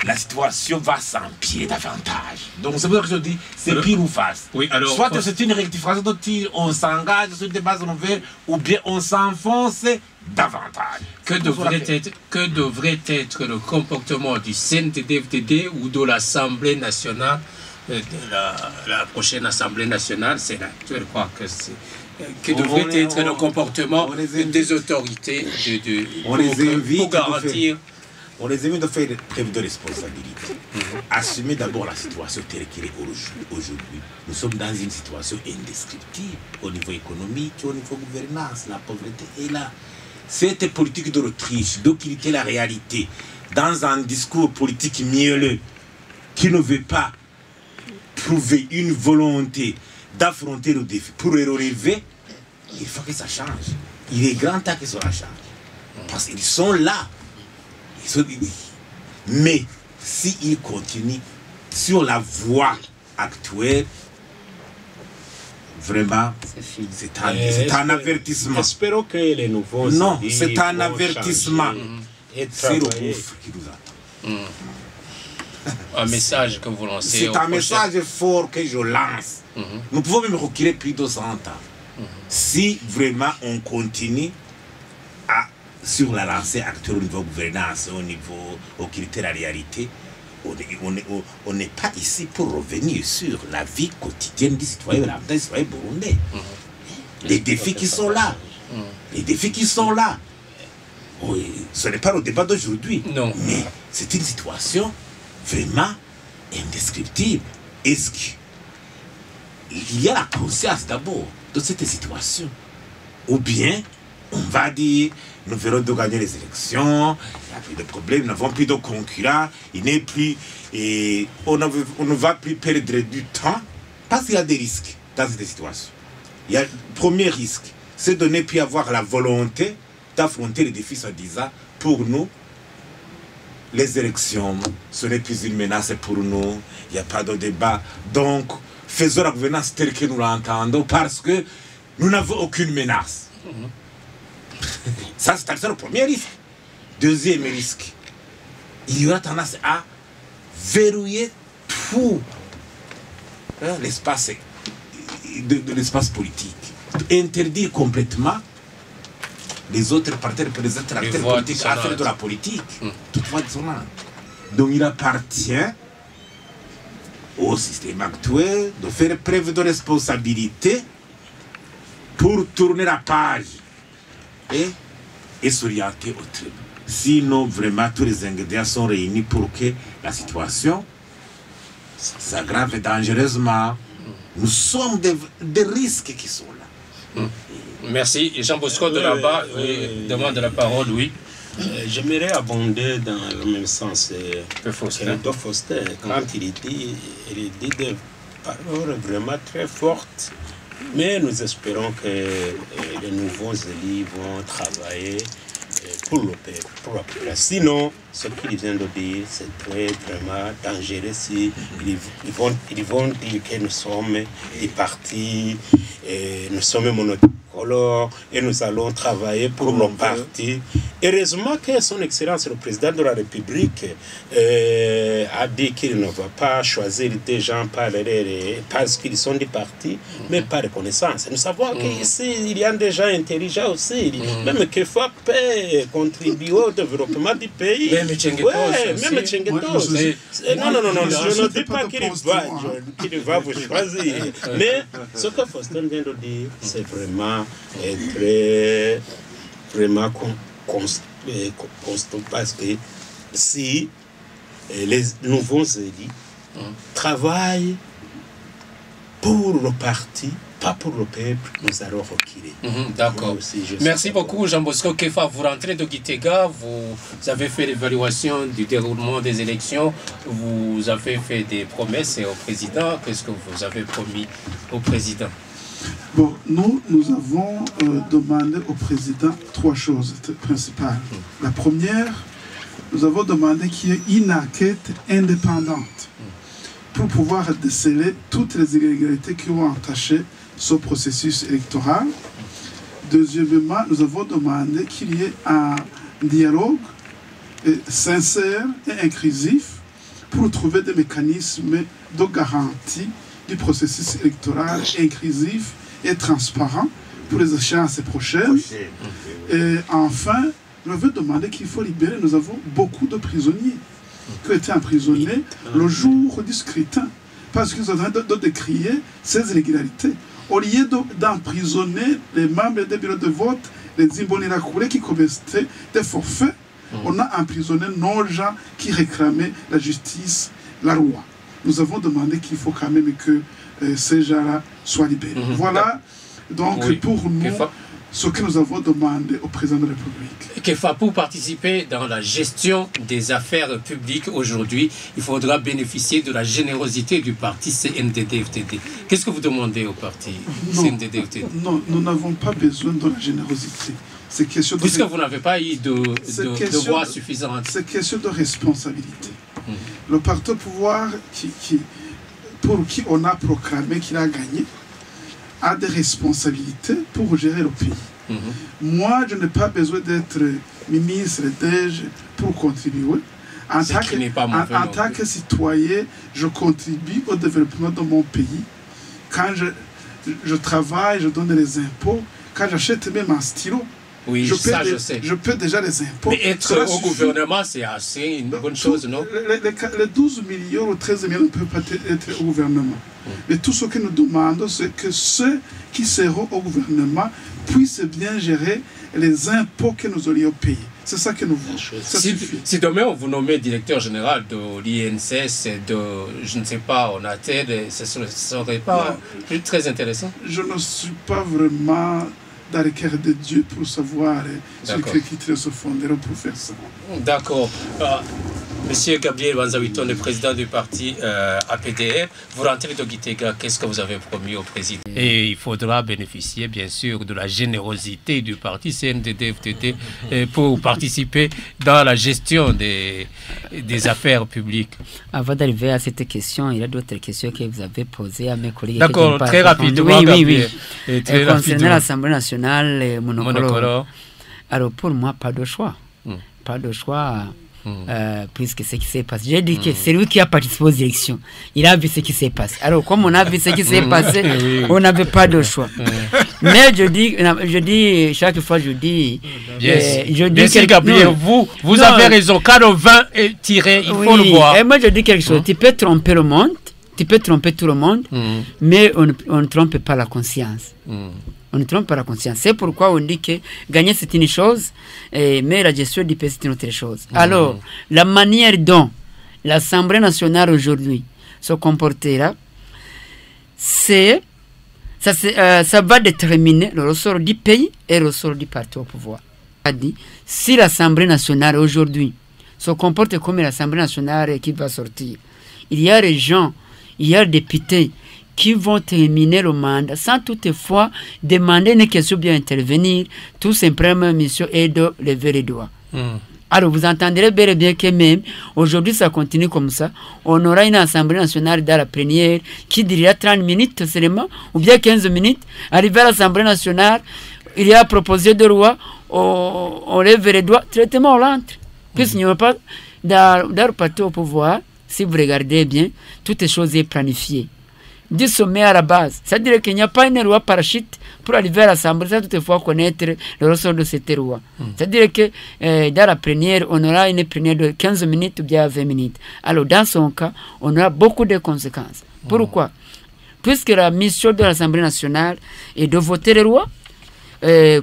la situation va s'empirer davantage. Donc c'est pour ça que je dis, c'est pire ou face. Oui, alors, soit c'est une rectification dont on s'engage sur des bases nouvelles, ou bien on s'enfonce davantage. Que devrait être le comportement du CNDD-FDD ou de l'Assemblée nationale, de la prochaine Assemblée nationale, c'est l'actuelle, je crois que c'est... Que devrait être le comportement des autorités pour garantir... On les invite de faire preuve de responsabilité. Assumer d'abord la situation telle qu'elle est aujourd'hui. Nous sommes dans une situation indescriptible au niveau économique, au niveau gouvernance. La pauvreté est là. Cette politique de l'Autriche, d'occulter la réalité dans un discours politique mielleux qui ne veut pas prouver une volonté d'affronter le défi pour le relever, il faut que ça change. Il est grand temps que cela change. Parce qu'ils sont là. Mais s'ils continuent sur la voie actuelle, vraiment, c'est un avertissement. Espérons que les nouveaux... Non, c'est un avertissement. C'est le gouffre qui nous attend. Un message que vous lancez. C'est un message fort que je lance. Nous pouvons même reculer plus de 100 ans. Si vraiment on continue sur la lancée actuelle au niveau gouvernance, au niveau occulter la réalité, on n'est pas ici pour revenir sur la vie quotidienne des citoyens burundais. Les défis qui sont là. Les défis qui sont là. Oui, ce n'est pas le débat d'aujourd'hui. Non. Mais c'est une situation vraiment indescriptible. Est-ce qu'il y a la conscience d'abord de cette situation? Ou bien, on va dire, nous verrons de gagner les élections, il n'y a plus de problème, nous n'avons plus de concurrents, il n'est plus, et on ne va plus perdre du temps, parce qu'il y a des risques dans cette situation. Il y a le premier risque, c'est de ne plus avoir la volonté d'affronter les défis soi-disant pour nous. Les élections, ce n'est plus une menace pour nous, il n'y a pas de débat. Donc, faisons la gouvernance telle que nous l'entendons, parce que nous n'avons aucune menace. Ça, c'est le premier risque. Deuxième risque, il y aura tendance à verrouiller tout l'espace de l'espace politique. Interdire complètement les autres partenaires, les autres acteurs politiques à faire de la politique. Toute voix dissonante. Donc il appartient au système actuel de faire preuve de responsabilité pour tourner la page et s'orienter autrement. Sinon, vraiment, tous les ingrédients sont réunis pour que la situation s'aggrave dangereusement. Nous sommes des risques qui sont là. Merci. Jean Bosco de là-bas demande la parole, oui. J'aimerais abonder dans le même sens que Faustin. Quand il dit des paroles vraiment très fortes. Mais nous espérons que les nouveaux élus vont travailler pour le peuple, pour la population. Sinon, ce qu'il vient de dire, c'est vraiment dangereux si ils vont dire que nous sommes des partis, nous sommes monocolores et nous allons travailler pour nos partis. Heureusement que son Excellence, le président de la République, a dit qu'il ne va pas choisir des gens parce qu'ils sont des partis, mais par reconnaissance. Nous savons qu'ici, il y a des gens intelligents aussi, même qui FAP contribuer au développement du pays. Même Tchengetos. Même Tchengetos. Non, je ne dis pas qu'il va vous choisir. Mais ce que Faustin vient de dire, c'est vraiment très constant, parce que si les nouveaux élus travaillent pour le parti, pas pour le peuple, nous allons reculer. D'accord. Merci beaucoup, Jean Bosco Kefa. Vous rentrez de Gitega, vous avez fait l'évaluation du déroulement des élections, vous avez fait des promesses au président. Qu'est-ce que vous avez promis au président? Bon, nous avons demandé au président 3 choses principales. La première, nous avons demandé qu'il y ait une enquête indépendante pour pouvoir déceler toutes les irrégularités qui ont entaché ce processus électoral. Deuxièmement, nous avons demandé qu'il y ait un dialogue sincère et inclusif pour trouver des mécanismes de garantie du processus électoral inclusif et transparent pour les échéances prochaines. Et enfin, je veux demander qu'il faut libérer, nous avons beaucoup de prisonniers qui ont été emprisonnés le jour du scrutin, parce qu'ils sont en train de décrier ces irrégularités. Au lieu d'emprisonner les membres des bureaux de vote, les Zimbonirakouré qui commettaient des forfaits, on a emprisonné nos gens qui réclamaient la justice, la loi. Nous avons demandé qu'il faut quand même que ces gens-là soient libérés. Voilà donc pour nous ce que nous avons demandé au président de la République. Kefa, pour participer dans la gestion des affaires publiques aujourd'hui, il faudra bénéficier de la générosité du parti CNDD-FDD. Qu'est-ce que vous demandez au parti CNDD-FDD? Non, nous n'avons pas besoin de la générosité. C'est question de... Puisque vous n'avez pas eu de voix suffisante. C'est question de responsabilité. Le parti au pouvoir pour qui on a proclamé qu'il a gagné a des responsabilités pour gérer le pays. Moi, je n'ai pas besoin d'être ministre d'Aide pour contribuer. En tant que citoyen, je contribue au développement de mon pays. Quand je travaille, je donne les impôts. Quand j'achète même un stylo, oui, je sais. Je paie déjà les impôts. Mais être au gouvernement, c'est assez une bonne chose, non? Les 12 millions ou 13 millions ne peuvent pas être au gouvernement. Mais tout ce que nous demandons, c'est que ceux qui seront au gouvernement puissent bien gérer les impôts que nous aurions payés. C'est ça que nous voulons. Si demain on vous nommait directeur général de l'INSS, je ne sais pas, on a ce ne serait pas très intéressant? Je ne suis pas vraiment dans le cœur de Dieu pour savoir sur quels critères se fonderont pour faire ça. D'accord. Monsieur Gabriel Banzawiton, le président du parti APDR, vous rentrez de Gitega, qu'est-ce que vous avez promis au président? Et il faudra bénéficier bien sûr de la générosité du parti CNDD-FDD pour participer dans la gestion des affaires publiques. Avant d'arriver à cette question, il y a d'autres questions que vous avez posées à mes collègues. D'accord, très rapidement. Oui. Concernant l'Assemblée nationale, Monokolo. Alors pour moi, pas de choix. Pas de choix. Puisque ce qui s'est passé, j'ai dit que c'est lui qui a participé aux élections, il a vu ce qui s'est passé. Alors comme on a vu ce qui s'est passé, on n'avait pas de choix. Mais je dis chaque fois je dis Gabriel, vous avez raison, quand le vin est tiré, il faut le boire. Et moi je dis quelque chose, tu peux tromper le monde, tu peux tromper tout le monde, mais on ne trompe pas la conscience. On ne trompe pas la conscience. C'est pourquoi on dit que gagner c'est une chose, mais la gestion du pays c'est une autre chose. Alors, la manière dont l'Assemblée nationale aujourd'hui se comportera, ça va déterminer le ressort du pays et le ressort du parti au pouvoir. Si l'Assemblée nationale aujourd'hui se comporte comme l'Assemblée nationale qui va sortir, il y a des gens, il y a des députés qui vont terminer le mandat sans toutefois demander une question bien intervenir, tout simplement mission est de lever les doigts. Alors vous entendrez bel et bien que même aujourd'hui ça continue comme ça, on aura une Assemblée nationale dans la plénière qui durera 30 minutes seulement, ou bien 15 minutes, arrivé à l'Assemblée nationale, il y a proposé de loi, on lève les doigts, traitement on l'entre. Puisqu'il n'y a pas dans le parti au pouvoir, si vous regardez bien, toutes les choses sont planifiées. Du sommet à la base. C'est-à-dire qu'il n'y a pas une loi parachute pour arriver à l'Assemblée sans toutefois connaître le ressort de cette loi. C'est-à-dire que dans la plénière, on aura une plénière de 15 minutes ou bien 20 minutes. Alors dans son cas, on aura beaucoup de conséquences. Pourquoi? Puisque la mission de l'Assemblée nationale est de voter les lois,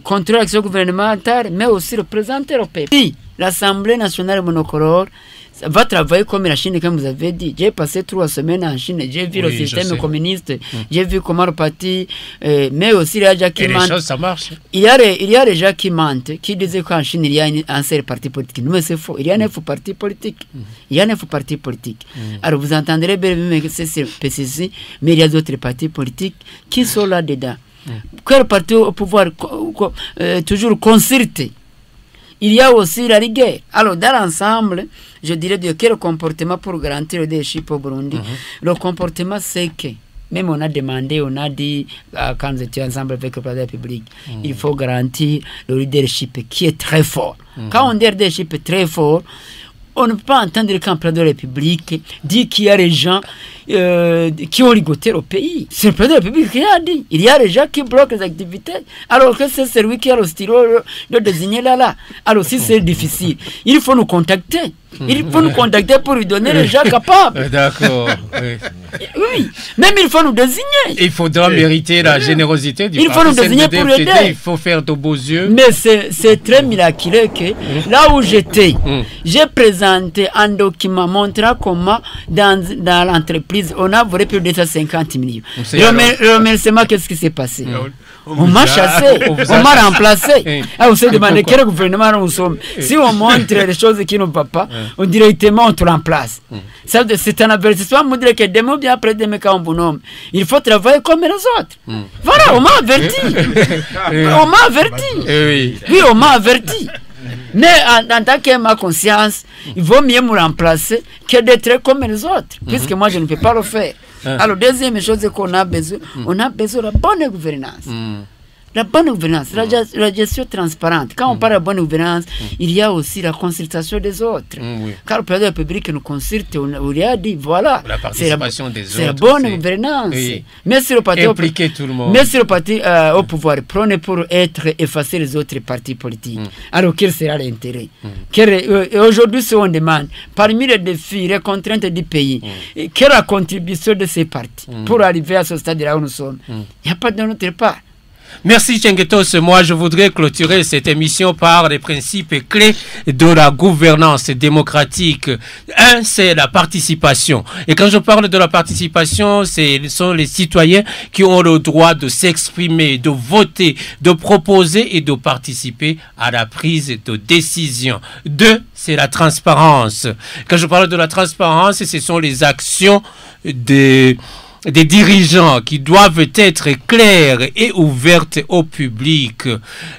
contrôler l'action gouvernementale, mais aussi représenter le peuple. Si l'Assemblée nationale monocolore va travailler comme la Chine, comme vous avez dit. J'ai passé 3 semaines en Chine, j'ai vu le système communiste, j'ai vu comment le parti, mais aussi il y a des gens qui mentent. Ça marche. Il y a des gens qui mentent, qui disaient qu'en Chine il y a un seul parti politique. Mais c'est faux, il y a 9 partis politiques. Il y a 9 partis politiques. Alors vous entendrez bien que c'est PCC, mais il y a d'autres partis politiques qui sont là-dedans. Que le parti au pouvoir toujours concerté. Il y a aussi la rigueur. Alors, dans l'ensemble, je dirais de quel comportement pour garantir le leadership au Burundi. Le comportement, c'est que, même on a demandé, on a dit, quand nous étions ensemble avec le président de la République, il faut garantir le leadership qui est très fort. Quand on dit leadership très fort, on ne peut pas entendre qu'un président de la République dit qu'il y a des gens qui ont ligoté le pays. C'est le président de la République qui a dit. Il y a des gens qui bloquent les activités, alors que c'est celui qui a le stylo de désigner là. Alors si c'est difficile, il faut nous contacter. Il faut nous contacter pour lui donner les gens capables. D'accord. Oui, même il faut nous désigner. Il faudra mériter la générosité du Il faut nous désigner pour aider. Il faut faire de beaux yeux. Mais c'est très miraculeux que là où j'étais, j'ai présenté un document montrant comment dans l'entreprise, on a volé plus de 250 millions. Le remerciement, qu'est-ce qui s'est passé? On m'a chassé, on m'a remplacé. On s'est demandé quel gouvernement nous sommes. Si on montre les choses qui ne vont pas, on directement on te remplace. C'est un avertissement. On dirait que demain bien après demain quand on vous nomme, il faut travailler comme les autres. Voilà, on m'a averti. On m'a averti. Oui, on m'a averti. Mais en tant que ma conscience, il vaut mieux me remplacer que d'être comme les autres, puisque moi je ne peux pas le faire. Alors, deuxième chose qu'on a besoin de la bonne gouvernance. La bonne gouvernance, la gestion transparente. Quand on parle de bonne gouvernance, il y a aussi la consultation des autres. Car le président de la République nous consulte, on lui a dit, voilà, la participation des autres. C'est la bonne gouvernance. Mais si le parti, impliquer tout le monde. Mais si le parti au pouvoir prône pour être effacé les autres partis politiques, alors quel sera l'intérêt? Aujourd'hui, ce qu'on demande, parmi les défis, les contraintes du pays, quelle est la contribution de ces partis pour arriver à ce stade-là où nous sommes? Il n'y a pas de notre part. Merci Tchengetos. Moi, je voudrais clôturer cette émission par les principes clés de la gouvernance démocratique. Un, c'est la participation. Et quand je parle de la participation, ce sont les citoyens qui ont le droit de s'exprimer, de voter, de proposer et de participer à la prise de décision. Deux, c'est la transparence. Quand je parle de la transparence, ce sont les actions des dirigeants qui doivent être clairs et ouvertes au public.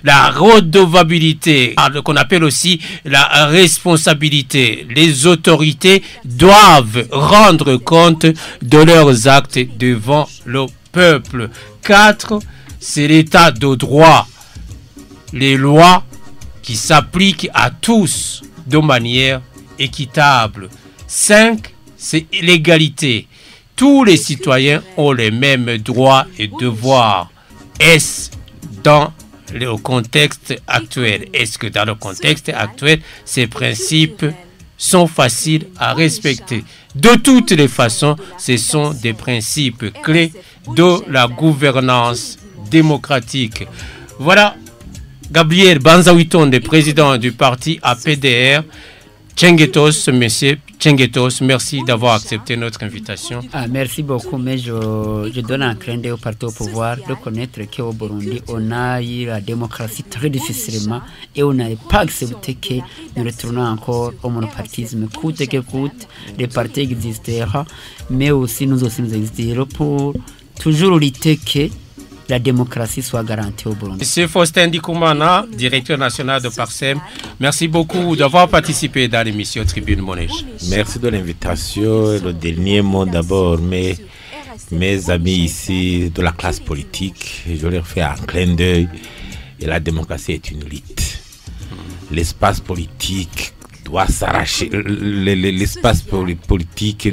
La redevabilité, qu'on appelle aussi la responsabilité. Les autorités doivent rendre compte de leurs actes devant le peuple. 4, c'est l'état de droit. Les lois qui s'appliquent à tous de manière équitable. 5, c'est l'égalité. Tous les citoyens ont les mêmes droits et devoirs. Est-ce dans le contexte actuel? Est-ce que dans le contexte actuel, ces principes sont faciles à respecter? De toutes les façons, ce sont des principes clés de la gouvernance démocratique. Voilà, Gabriel Banzawitonde, président du parti APDR. Tchengetos, monsieur Tchengetos, merci d'avoir accepté notre invitation. Merci beaucoup, mais je donne un clin d'œil au parti au pouvoir de connaître qu'au Burundi, on a eu la démocratie très difficilement et on n'avait pas accepté que nous retournons encore au monopartisme. Coûte que coûte, les partis existeront, mais aussi nous existerons pour toujours lutter que la démocratie soit garantie au Burundi. Monsieur Faustin Ndikoumana, directeur national de Parsem, merci beaucoup d'avoir participé dans l'émission Tribune Monèche. Merci de l'invitation. Le dernier mot d'abord, mes amis ici de la classe politique, je leur fais un clin d'œil. Et la démocratie est une lutte. L'espace politique doit s'arracher. L'espace politique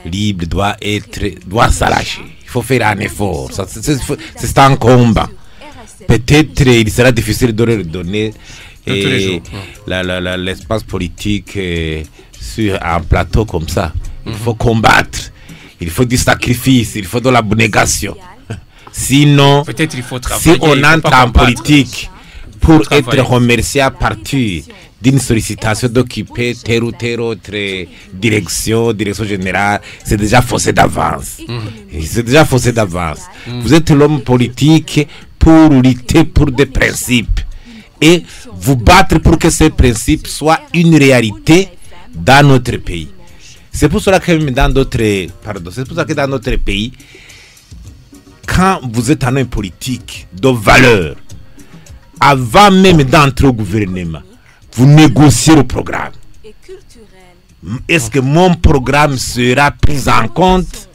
libre doit s'arracher. Il faut faire un effort. C'est un combat. Peut-être il sera difficile de le donner l'espace politique sur un plateau comme ça. Il faut combattre. Il faut du sacrifice. Il faut de l'abnégation. Sinon, il faut travailler, si on entre en politique pour être remercié à partir d'une sollicitation d'occuper telle ou telle autre direction générale, c'est déjà faussé d'avance. C'est déjà faussé d'avance. Vous êtes l'homme politique pour lutter pour des principes et vous battre pour que ces principes soient une réalité dans notre pays. C'est pour cela que dans notre pays, quand vous êtes un homme politique de valeur, avant même d'entrer au gouvernement, vous négociez le programme. Est-ce que mon programme sera pris en compte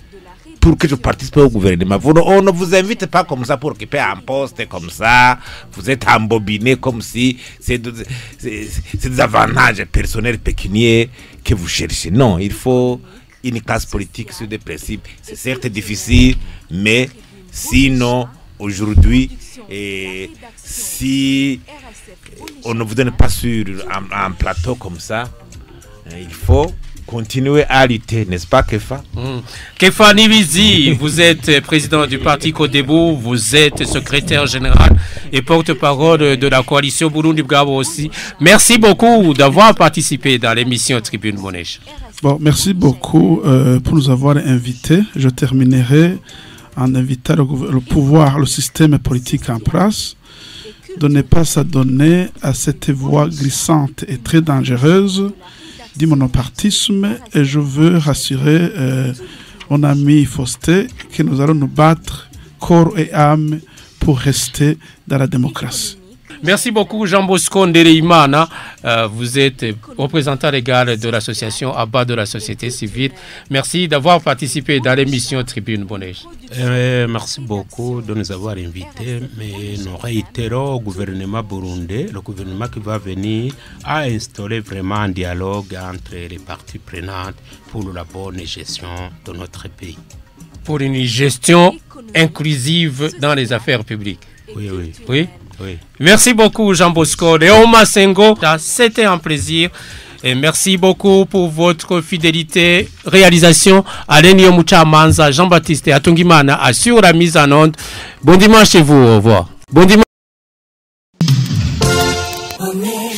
pour que je participe au gouvernement. On ne vous invite pas comme ça pour occuper un poste comme ça. Vous êtes embobiné comme si c'est des avantages personnels pécuniaires que vous cherchez. Non, il faut une classe politique sur des principes. C'est certes difficile, mais sinon, aujourd'hui, si on ne vous donne pas sur un plateau comme ça, il faut continuer à lutter, n'est-ce pas, Kefa? Kefa Nibizi, vous êtes président du parti Codebo, vous êtes secrétaire général et porte-parole de la coalition Burundi Bwabo aussi. Merci beaucoup d'avoir participé dans l'émission Tribune Bonesha. Bon, merci beaucoup pour nous avoir invités. Je terminerai en invitant le pouvoir, le système politique en place, de ne pas s'adonner à cette voie glissante et très dangereuse du monopartisme. Et je veux rassurer mon ami Faustin que nous allons nous battre corps et âme pour rester dans la démocratie. Merci beaucoup Jean Bosco Ndereimana. Vous êtes représentant légal de l'association ABBA de la société civile. Merci d'avoir participé dans l'émission Tribune Bonesha. Merci beaucoup de nous avoir invités. Mais nous réitérons au gouvernement burundais, le gouvernement qui va venir, à instaurer vraiment un dialogue entre les parties prenantes pour la bonne gestion de notre pays. Pour une gestion inclusive dans les affaires publiques. Oui. Oui. Oui. Merci beaucoup Jean Bosco. Léon Massengo, c'était un plaisir. Et merci beaucoup pour votre fidélité. Réalisation, Alenio Muchamanza, Jean-Baptiste Atungimana assure la mise en onde. Bon dimanche chez vous, au revoir. Bon dimanche.